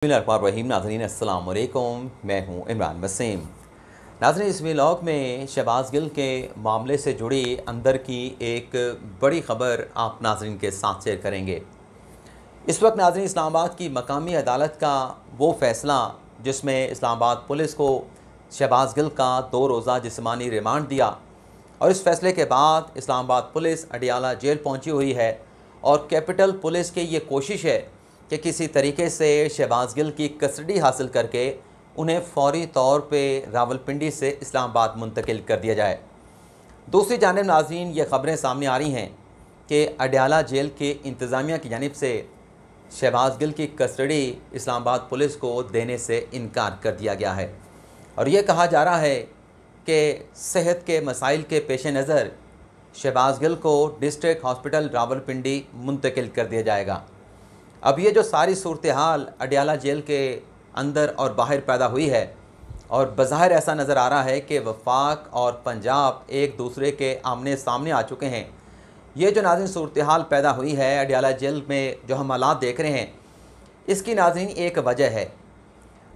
बिस्मिल्लाहिर्रहमानिर्रहीम। नाज़रीन अस्सलाम वालेकुम, मैं हूँ इमरान वसीम। नाज़रीन, इस व्लॉग में शहबाज गिल के मामले से जुड़ी अंदर की एक बड़ी ख़बर आप नाज़रीन के साथ शेयर करेंगे। इस वक्त नाज़रीन इस्लामाबाद की मकामी अदालत का वो फ़ैसला जिसमें इस्लामाबाद पुलिस को शहबाज गिल का 2 रोज़ा जिस्मानी रिमांड दिया, और इस फ़ैसले के बाद इस्लामाबाद पुलिस अडियाला जेल पहुंची हुई है और कैपिटल पुलिस की ये कोशिश है कि किसी तरीके से शहबाज गिल की कस्टडी हासिल करके उन्हें फ़ौरी तौर पे रावलपिंडी से इस्लामाबाद मुंतकिल कर दिया जाए। दूसरी जानिब नाज़रीन, ये ख़बरें सामने आ रही हैं कि अडियाला जेल के इंतज़ामिया की जानिब से शहबाज गिल की कस्टडी इस्लामाबाद पुलिस को देने से इनकार कर दिया गया है, और ये कहा जा रहा है कि सेहत के मसाइल के पेश नज़र शहबाज गिल को डिस्ट्रिक्ट हॉस्पिटल रावलपिंडी मुंतकिल कर दिया जाएगा। अब ये जो सारी सूरत हाल अडियाला जेल के अंदर और बाहर पैदा हुई है, और बज़ाहिर ऐसा नज़र आ रहा है कि वफाक और पंजाब एक दूसरे के आमने सामने आ चुके हैं। ये जो नाज़रीन सूरत हाल पैदा हुई है अडियाला जेल में, जो हम हालात देख रहे हैं, इसकी नाज़रीन एक वजह है।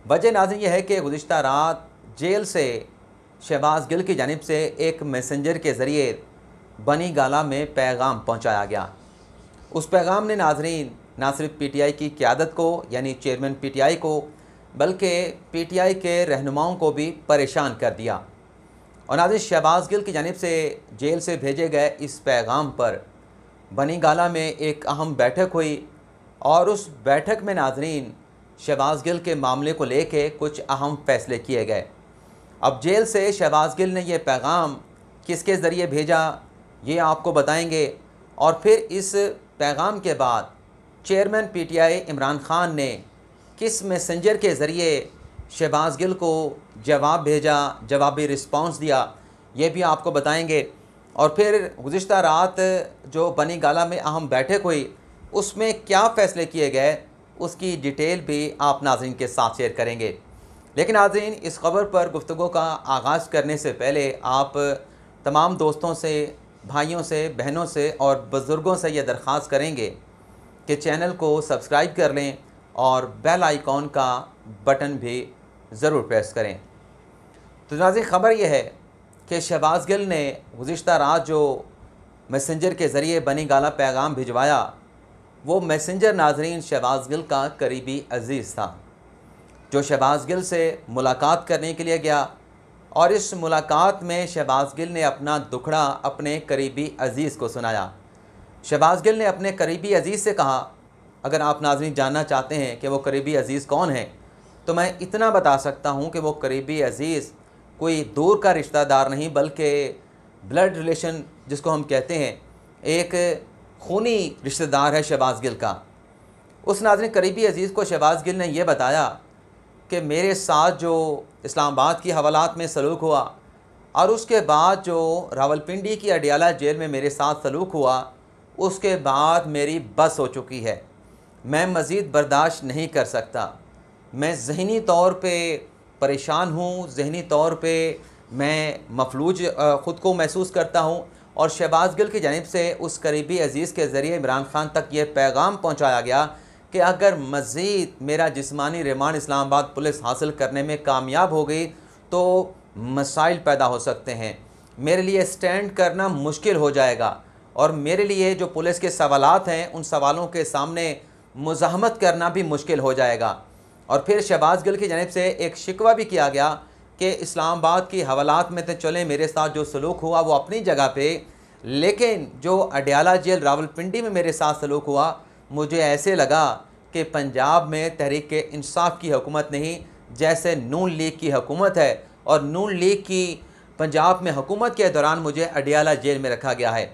वजह नाज़रीन ये है कि गुज़िश्ता रात जेल से शहबाज गिल की जानिब से एक मैसेंजर के ज़रिए बनी गाला में पैगाम पहुँचाया गया। उस पैगाम ने नाज़रीन ना सिर्फ पीटीआई की क़यादत को यानी चेयरमैन पीटीआई को, बल्कि पीटीआई के रहनुमाओं को भी परेशान कर दिया। और नाज़रीन शहबाज गिल की जानिब से जेल से भेजे गए इस पैगाम पर बनी गाला में एक अहम बैठक हुई, और उस बैठक में नाज़रीन शहबाज गिल के मामले को लेके कुछ अहम फ़ैसले किए गए। अब जेल से शहबाज गिल ने यह पैगाम किसके ज़रिए भेजा, ये आपको बताएंगे। और फिर इस पैगाम के बाद चेयरमैन पीटीआई इमरान खान ने किस मैसेंजर के ज़रिए शहबाज गिल को जवाब भेजा, जवाबी रिस्पांस दिया, ये भी आपको बताएंगे। और फिर गुज़िश्ता रात जो बनी गाला में अहम बैठक हुई, उसमें क्या फ़ैसले किए गए, उसकी डिटेल भी आप नाज़रीन के साथ शेयर करेंगे। लेकिन नाज़रीन, इस ख़बर पर गुफ्तगू का आगाज़ करने से पहले आप तमाम दोस्तों से, भाइयों से, बहनों से और बुज़ुर्गों से यह दरख्वास्त करेंगे कि चैनल को सब्सक्राइब कर लें और बेल आइकॉन का बटन भी ज़रूर प्रेस करें। तो नाज़रीन, ख़बर यह है कि शहबाज गिल ने गुज़िश्ता रात जो मैसेंजर के ज़रिए बनी गाला पैगाम भिजवाया, वो मैसेंजर नाज़रीन शहबाज गिल का करीबी अज़ीज़ था, जो शहबाज गिल से मुलाकात करने के लिए गया। और इस मुलाकात में शहबाज गिल ने अपना दुखड़ा अपने करीबी अज़ीज़ को सुनाया। शहबाज गिल ने अपने करीबी अज़ीज़ से कहा, अगर आप नाज़रीन जानना चाहते हैं कि वो करीबी अज़ीज़ कौन है, तो मैं इतना बता सकता हूँ कि वो करीबी अज़ीज़ कोई दूर का रिश्तेदार नहीं, बल्कि ब्लड रिलेशन जिसको हम कहते हैं, एक खूनी रिश्तेदार है शहबाज गिल का। उस नाज़रीन करीबी अज़ीज़ को शहबाज गिल ने यह बताया कि मेरे साथ जो इस्लामाबाद की हवालात में सलूक हुआ, और उसके बाद जो रावलपिंडी की अडियाला जेल में मेरे साथ सलूक हुआ, उसके बाद मेरी बस हो चुकी है। मैं मज़ीद बर्दाश्त नहीं कर सकता। मैं ज़हनी तौर पे परेशान हूँ, ज़हनी तौर पे मैं मफलूज ख़ुद को महसूस करता हूँ। और शहबाज गिल की जानिब से उस करीबी अज़ीज़ के ज़रिए इमरान खान तक ये पैगाम पहुँचाया गया कि अगर मज़ीद मेरा जिस्मानी रिमांड इस्लामाबाद पुलिस हासिल करने में कामयाब हो गई तो मसाइल पैदा हो सकते हैं, मेरे लिए स्टैंड करना मुश्किल हो जाएगा, और मेरे लिए जो पुलिस के सवालात हैं उन सवालों के सामने मुज़ाहमत करना भी मुश्किल हो जाएगा। और फिर शहबाज गिल की जानिब से एक शिकवा भी किया गया कि इस्लामाबाद की हवालात में तो चले, मेरे साथ जो सलूक हुआ वो अपनी जगह पे, लेकिन जो अडियाला जेल रावलपिंडी में मेरे साथ सलूक हुआ, मुझे ऐसे लगा कि पंजाब में तहरीक इंसाफ की हुकूमत नहीं, जैसे नून लीग की हुकूमत है, और नून लीग की पंजाब में हुकूमत के दौरान मुझे अडियाला जेल में रखा गया है।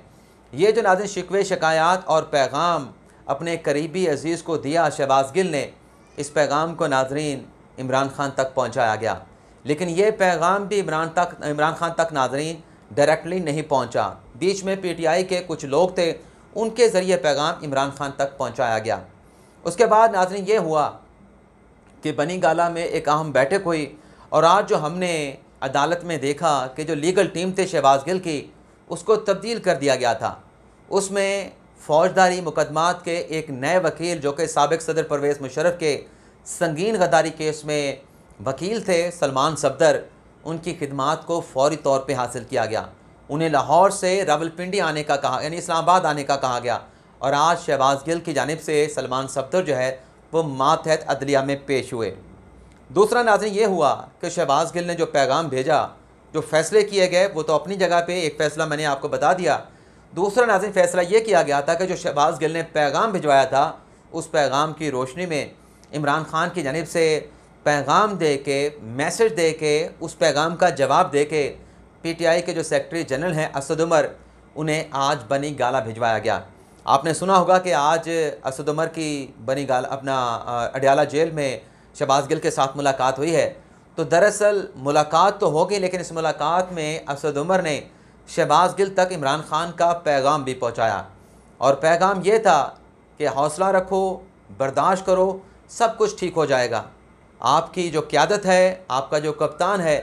ये जो नाज़रीन शिकवे शिकायत और पैगाम अपने करीबी अज़ीज़ को दिया शहबाज गिल ने, इस पैगाम को नाज़रीन इमरान खान तक पहुँचाया गया। लेकिन ये पैगाम भी इमरान खान तक नाज़रीन डायरेक्टली नहीं पहुँचा। बीच में पीटीआई के कुछ लोग थे, उनके ज़रिए पैगाम इमरान खान तक पहुँचाया गया। उसके बाद नाज़रीन ये हुआ कि बनी गाला में एक अहम बैठक हुई, और आज जो हमने अदालत में देखा कि जो लीगल टीम थे शहबाज गिल की, उसको तब्दील कर दिया गया था। उसमें फ़ौजदारी मुकदमात के एक नए वकील जो कि साबिक़ सदर परवेज़ मुशर्रफ के संगीन गद्दारी केस में वकील थे सलमान सफदर, उनकी खिदमात को फौरी तौर पे हासिल किया गया। उन्हें लाहौर से रावलपिंडी आने का कहा, यानी इस्लामाबाद आने का कहा गया, और आज शहबाज गिल की जानिब से सलमान सफदर जो है वो मातहत अदलिया में पेश हुए। दूसरा नाज़रीन ये हुआ कि शहबाज गिल ने जो पैगाम भेजा, जो फ़ैसले किए गए वो तो अपनी जगह पे, एक फ़ैसला मैंने आपको बता दिया। दूसरा नाज़रीन फ़ैसला ये किया गया था कि जो शहबाज गिल ने पैगाम भिजवाया था, उस पैगाम की रोशनी में इमरान खान की जानिब से पैगाम दे के, मैसेज दे के, उस पैगाम का जवाब दे के PTI के जो सेक्रेटरी जनरल हैं असद उमर, उन्हें आज बनी गाला भिजवाया गया। आपने सुना होगा कि आज असद उमर की बनी गाला अपना अडयाला जेल में शहबाज गिल के साथ मुलाकात हुई है। तो दरअसल मुलाकात तो होगी, लेकिन इस मुलाकात में असद उमर ने शहबाज गिल तक इमरान खान का पैगाम भी पहुंचाया, और पैगाम ये था कि हौसला रखो, बर्दाश्त करो, सब कुछ ठीक हो जाएगा। आपकी जो क़यादत है, आपका जो कप्तान है,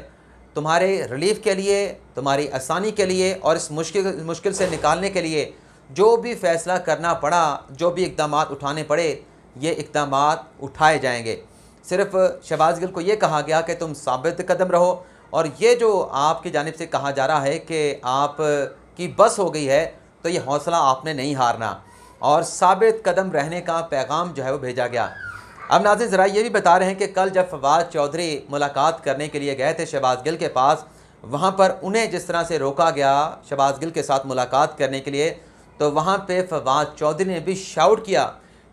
तुम्हारे रिलीफ के लिए, तुम्हारी आसानी के लिए और इस मुश्किल से निकालने के लिए जो भी फ़ैसला करना पड़ा, जो भी इक़दाम उठाने पड़े, ये इक़दाम उठाए जाएंगे। सिर्फ शहबाज गिल को ये कहा गया कि तुम साबित कदम रहो, और ये जो आपकी जानिब से कहा जा रहा है कि आप की बस हो गई है, तो ये हौसला आपने नहीं हारना, और साबित कदम रहने का पैगाम जो है वो भेजा गया। अब नाज़रीन ज़रा ये भी बता रहे हैं कि कल जब फवाद चौधरी मुलाकात करने के लिए गए थे शहबाज गिल के पास, वहाँ पर उन्हें जिस तरह से रोका गया शहबाज गिल के साथ मुलाकात करने के लिए, तो वहाँ पे फवाद चौधरी ने भी शाउट किया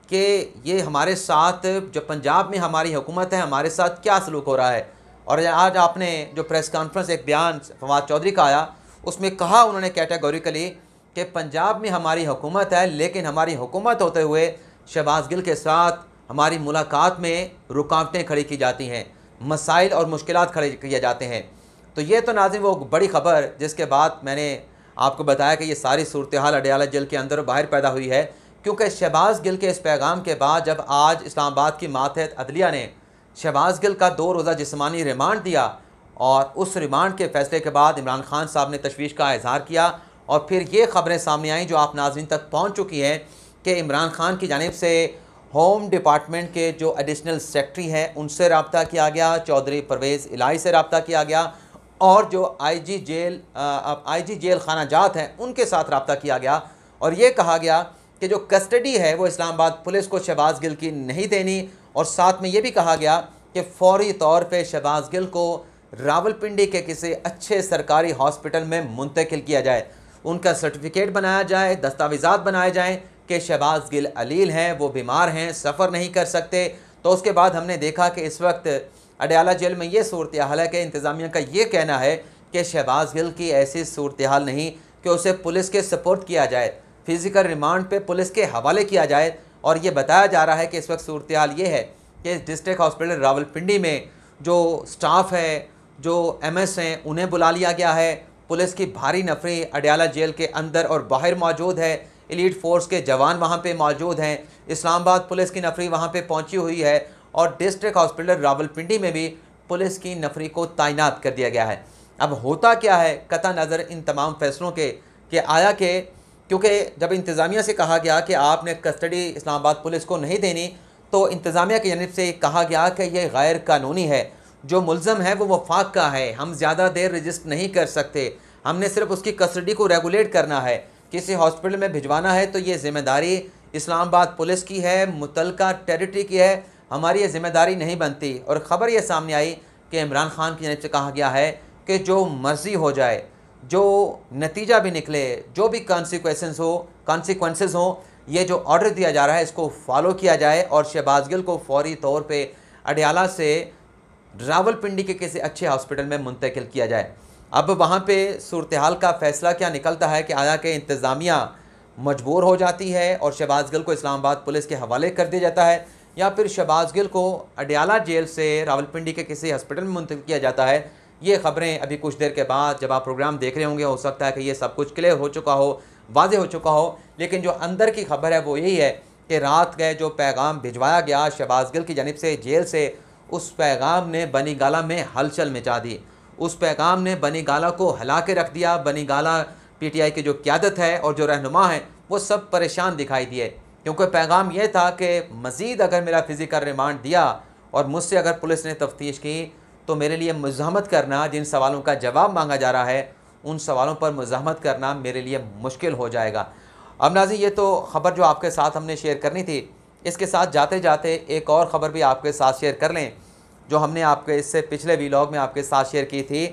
कि ये हमारे साथ, जो पंजाब में हमारी हुकूमत है, हमारे साथ क्या सलूक हो रहा है। और आज आपने जो प्रेस कॉन्फ्रेंस एक बयान फवाद चौधरी का आया, उसमें कहा उन्होंने कैटेगोरिकली कि पंजाब में हमारी हुकूमत है, लेकिन हमारी हुकूमत होते हुए शहबाज गिल के साथ हमारी मुलाकात में रुकावटें खड़ी की जाती हैं, मसाइल और मुश्किलात खड़े किए जाते हैं। तो ये तो नाज़रीन वो बड़ी ख़बर जिसके बाद मैंने आपको बताया कि ये सारी सूरत हाल अडयाला जेल के अंदर और बाहर पैदा हुई है, क्योंकि शहबाज गिल के इस पैगाम के बाद जब आज इस्लामाबाद की मातहत अदलिया ने शहबाज गिल का 2 रोज़ा जिस्मानी रिमांड दिया, और उस रिमांड के फ़ैसले के बाद इमरान खान साहब ने तशवीश का इजहार किया, और फिर ये ख़बरें सामने आईं जो आप नाज़रीन तक पहुँच चुकी हैं कि इमरान खान की जानिब से होम डिपार्टमेंट के जो एडिशनल सेक्रेटरी हैं उनसे रब्ता किया गया, चौधरी परवेज़ इलाही से रब्ता किया गया, और जो IG जेल खाना जात हैं उनके साथ रब्ता किया गया, और ये कहा गया कि जो कस्टडी है वो इस्लामाबाद पुलिस को शहबाज गिल की नहीं देनी, और साथ में ये भी कहा गया कि फ़ौरी तौर पे शहबाज गिल को रावलपिंडी के किसी अच्छे सरकारी हॉस्पिटल में मुंतकिल किया जाए, उनका सर्टिफिकेट बनाया जाए, दस्तावेज़ात बनाए जाएँ कि शहबाज गिल अलील हैं, वो बीमार हैं, सफ़र नहीं कर सकते। तो उसके बाद हमने देखा कि इस वक्त अडयाला जेल में ये सूरत हाल है कि इंतज़ामिया का ये कहना है कि शहबाज गिल की ऐसी सूरत हाल नहीं कि उसे पुलिस के सपोर्ट किया जाए, फ़िज़िकल रिमांड पे पुलिस के हवाले किया जाए। और ये बताया जा रहा है कि इस वक्त सूरत हाल ये है कि डिस्ट्रिक्ट हॉस्पिटल रावलपिंडी में जो स्टाफ है, जो MS हैं, उन्हें बुला लिया गया है। पुलिस की भारी नफरी अडयाला जेल के अंदर और बाहर मौजूद है, एलीट फोर्स के जवान वहाँ पे मौजूद हैं, इस्लामाबाद पुलिस की नफरी वहाँ पे पहुँची हुई है, और डिस्ट्रिक्ट हॉस्पिटल रावलपिंडी में भी पुलिस की नफरी को तैनात कर दिया गया है। अब होता क्या है कता नज़र इन तमाम फैसलों के कि आया कि क्योंकि जब इंतज़ामिया से कहा गया कि आपने कस्टडी इस्लामाबाद पुलिस को नहीं देनी, तो इंतज़ामिया की जानिब से कहा गया कि यह गैर कानूनी है, जो मुल्ज़म है वो वफाक का है, हम ज़्यादा देर रजिस्ट नहीं कर सकते, हमने सिर्फ उसकी कस्टडी को रेगुलेट करना है, किसी हॉस्पिटल में भिजवाना है तो ये ज़िम्मेदारी इस्लामाबाद पुलिस की है, मुतलका टेरिटरी की है, हमारी ये ज़िम्मेदारी नहीं बनती। और ख़बर ये सामने आई कि इमरान खान की जानिब से कहा गया है कि जो मर्ज़ी हो जाए, जो नतीजा भी निकले, जो भी कॉन्सिक्वेंसेस हो, ये जो ऑर्डर दिया जा रहा है इसको फॉलो किया जाए, और शहबाज गिल को फौरी तौर पे अडयाला से रावलपिंडी के किसी अच्छे हॉस्पिटल में मुंतकिल किया जाए। अब वहाँ पे सूरत हाल का फ़ैसला क्या निकलता है कि आया कि इंतज़ामिया मजबूर हो जाती है और शहबाज गिल को इस्लामाबाद पुलिस के हवाले कर दिया जाता है, या फिर शहबाज गिल को अडयाला जेल से रावलपिंडी के किसी हॉस्पिटल में मुंतकिल किया जाता है। ये ख़बरें अभी कुछ देर के बाद जब आप प्रोग्राम देख रहे होंगे हो सकता है कि ये सब कुछ क्लियर हो चुका हो, वाज़ेह हो चुका हो, लेकिन जो अंदर की खबर है वो यही है कि रात गए जो पैगाम भिजवाया गया शहबाज गिल की जानिब से जेल से, उस पैगाम ने बनी गाला में हलचल मचा दी, उस पैगाम ने बनी गाला को हिला के रख दिया। बनी गाला PTI की जो क़यादत है और जो रहनुमा हैं वो सब परेशान दिखाई दिए, क्योंकि पैगाम ये था कि मज़ीद अगर मेरा फ़िज़िकल रिमांड दिया और मुझसे अगर पुलिस ने तफ्तीश की तो मेरे लिए मुज़ाहमत करना, जिन सवालों का जवाब मांगा जा रहा है उन सवालों पर मुज़ाहमत करना मेरे लिए मुश्किल हो जाएगा। अब नाज़रीन, ये तो ख़बर जो आपके साथ हमने शेयर करनी थी, इसके साथ जाते जाते एक और ख़बर भी आपके साथ शेयर कर लें जो हमने आपके इससे पिछले वीलॉग में आपके साथ शेयर की थी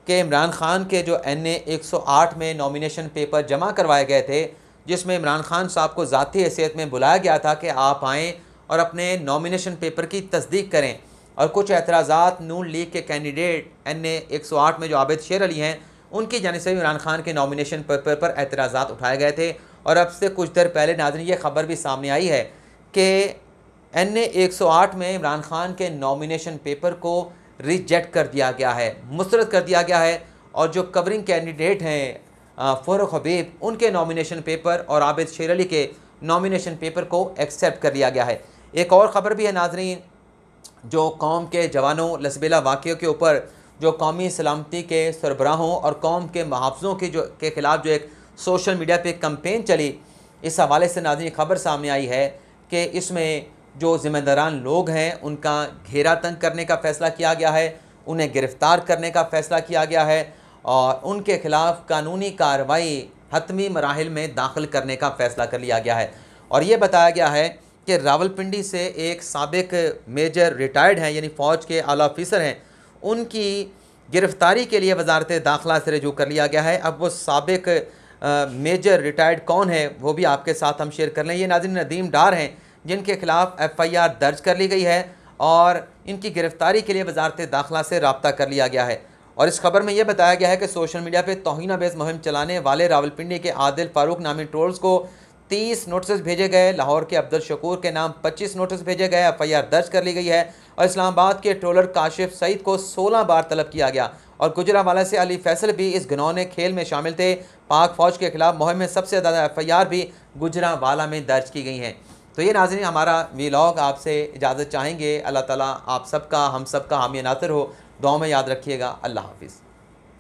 कि इमरान खान के जो NA 108 में नॉमिनेशन पेपर जमा करवाए गए थे, जिसमें इमरान खान साहब को ज़ाती हैसियत में बुलाया गया था कि आप आएँ और अपने नॉमिनेशन पेपर की तस्दीक करें, और कुछ एतराज़ात नून लीग के कैंडिडेट NA 108 में जो आबिद शेर अली हैं उनकी जानिब से इमरान खान के नॉमिनेशन पेपर पर एतराज़ात उठाए गए थे। और अब से कुछ देर पहले नाज़रीन ये ख़बर भी सामने आई है कि NA 108 में इमरान खान के नॉमिनेशन पेपर को रिजेक्ट कर दिया गया है, मुस्तरद कर दिया गया है, और जो कवरिंग कैंडिडेट हैं फ़ारूक हबीब, उनके नॉमिनेशन पेपर और आबिद शेर अली के नॉमिनेशन पेपर को एक्सेप्ट कर लिया गया है। एक और ख़बर भी है नाज़रीन, जो कौम के जवानों लसबेला वाक़ियों के ऊपर जो कौमी सलामती के सरबराहों और कौम के मुहाफ़िज़ों की जो के ख़िलाफ़ जो एक सोशल मीडिया पे कैंपेन चली, इस हवाले से नाज़रीन खबर सामने आई है कि इसमें जो ज़िम्मेदारान लोग हैं उनका घेरा तंग करने का फ़ैसला किया गया है, उन्हें गिरफ़्तार करने का फ़ैसला किया गया है और उनके ख़िलाफ़ कानूनी कार्रवाई हतमी मराहिल में दाखिल करने का फ़ैसला कर लिया गया है। और ये बताया गया है कि रावलपिंडी से एक साबिक मेजर रिटायर्ड हैं, यानी फ़ौज के आला ऑफिसर हैं, उनकी गिरफ़्तारी के लिए वजारत दाखिला से रजू कर लिया गया है। अब वो साबिक मेजर रिटायर्ड कौन है वो भी आपके साथ हम शेयर कर लें। ये नाज़रीन नदीम डार हैं जिनके ख़िलाफ़ FIR दर्ज कर ली गई है और इनकी गिरफ़्तारी के लिए वजारत दाखिला से रब्ता कर लिया गया है। और इस खबर में यह बताया गया है कि सोशल मीडिया पर तौहीन आमेज़ मुहिम चलाने वाले रावलपिंडी के आदिल फ़ारूक नामी ट्रोल्स को 30 नोटिस भेजे गए, लाहौर के अब्दुल शकूर के नाम 25 नोटिस भेजे गए, FIR दर्ज कर ली गई है और इस्लामाबाद के ट्रोलर काशिफ सईद को 16 बार तलब किया गया और गुजरावाला से अली फैसल भी इस घिनौने खेल में शामिल थे। पाक फ़ौज के ख़िलाफ़ मुहिम में सबसे ज़्यादा FIR भी गुजरावाला में दर्ज की गई हैं। तो ये नाज़रीन हमारा वीलॉग आपसे इजाज़त चाहेंगे। अल्लाह ताला आप सबका हम सबका हामी नासिर हो। दुआ में याद रखिएगा। अल्लाह हाफ़िज़।